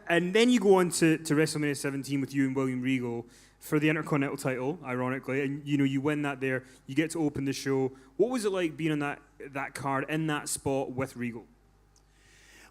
And then you go on to WrestleMania 17 with you and William Regal for the Intercontinental title, ironically, and you win that there. You get to open the show. What was it like being on that card in that spot with Regal?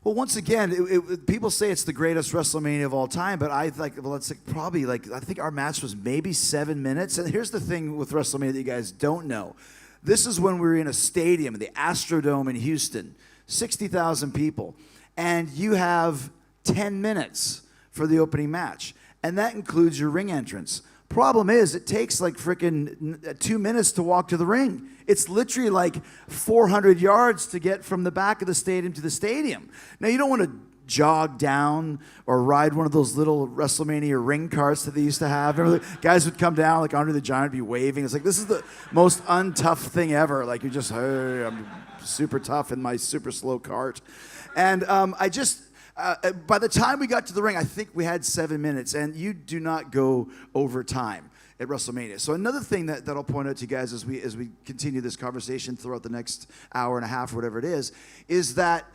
Well, once again, people say it's the greatest WrestleMania of all time, but I think I think our match was maybe 7 minutes. And here's the thing with WrestleMania that you guys don't know. This is when we were in a stadium, the Astrodome in Houston, 60,000 people, and you have 10 minutes for the opening match, and that includes your ring entrance. Problem is, it takes like freaking 2 minutes to walk to the ring. It's literally like 400 yards to get from the back of the stadium to the stadium. Now, you don't want to jog down or ride one of those little WrestleMania ring carts that they used to have. Remember, the guys would come down, like Andre the Giant would be waving. It's like, this is the most untough thing ever. Like, you're just, hey, I'm super tough in my super slow cart. And by the time we got to the ring, I think we had 7 minutes, and you do not go over time at WrestleMania. So another thing that I'll point out to you guys as we continue this conversation throughout the next hour and a half or whatever it is that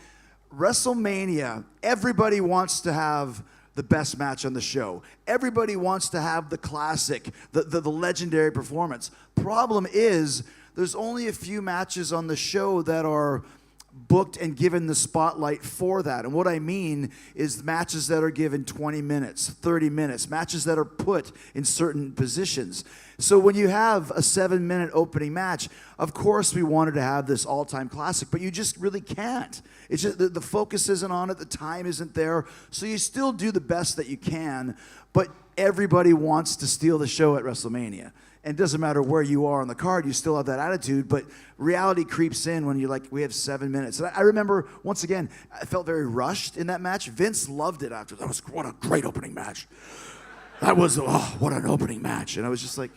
WrestleMania, everybody wants to have the best match on the show. Everybody wants to have the classic, the legendary performance. Problem is, there's only a few matches on the show that are booked and given the spotlight for that. And what I mean is matches that are given 20 minutes, 30 minutes, matches that are put in certain positions. So when you have a 7-minute opening match, of course we wanted to have this all-time classic, but you just really can't. It's just the focus isn't on it, the time isn't there, so you still do the best that you can, but everybody wants to steal the show at WrestleMania. And it doesn't matter where you are on the card, you still have that attitude, but reality creeps in when you're like, we have 7 minutes. And I remember, once again, I felt very rushed in that match. Vince loved it after. What a great opening match. What an opening match. And I was just like,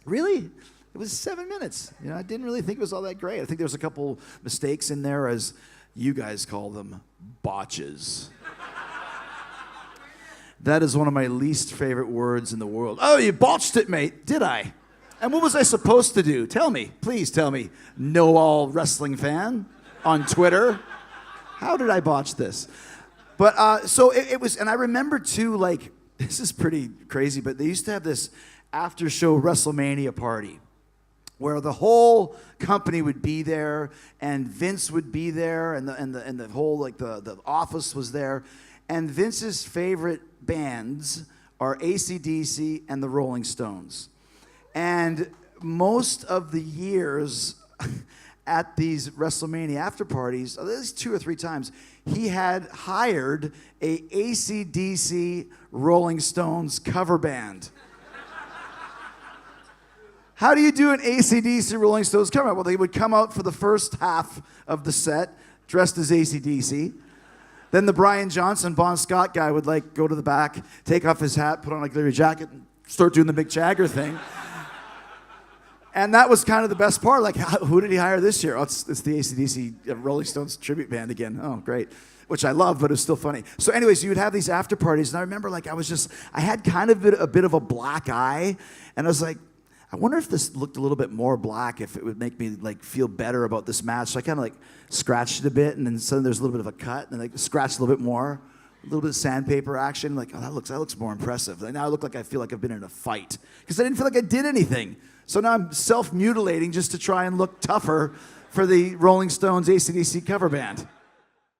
really? It was 7 minutes. I didn't really think it was all that great. I think there was a couple mistakes in there, as you guys call them, botches. That is one of my least favorite words in the world. Oh, you botched it, mate. Did I? And what was I supposed to do? Tell me. Please tell me. Know-all wrestling fan on Twitter. How did I botch this? But so it was, and I remember too, like, this is pretty crazy, but they used to have this after-show WrestleMania party where the whole company would be there, and Vince would be there, and the whole, like, the office was there. And Vince's favorite bands are AC/DC and the Rolling Stones. And most of the years at these WrestleMania after parties, at least 2 or 3 times, he had hired a AC/DC Rolling Stones cover band. How do you do an AC/DC Rolling Stones cover band? Well, they would come out for the first half of the set dressed as AC/DC. Then the Brian Johnson, Bon Scott guy would like go to the back, take off his hat, put on a glittery jacket, and start doing the Mick Jagger thing. And that was kind of the best part. Like, who did he hire this year? Oh, it's the AC/DC Rolling Stones tribute band again. Oh, great. Which I love, but it was still funny. So anyways, you would have these after parties, and I remember like I had kind of a bit of a black eye, and I was like, I wonder if this looked a little bit more black, if it would make me like feel better about this match. So I kind of like scratched it a bit, and then suddenly there's a little bit of a cut, and then I scratched a little bit more, a little bit of sandpaper action. Like, oh, that looks more impressive. And now I look like I feel like I've been in a fight because I didn't feel like I did anything. So now I'm self-mutilating just to try and look tougher for the Rolling Stones AC/DC cover band.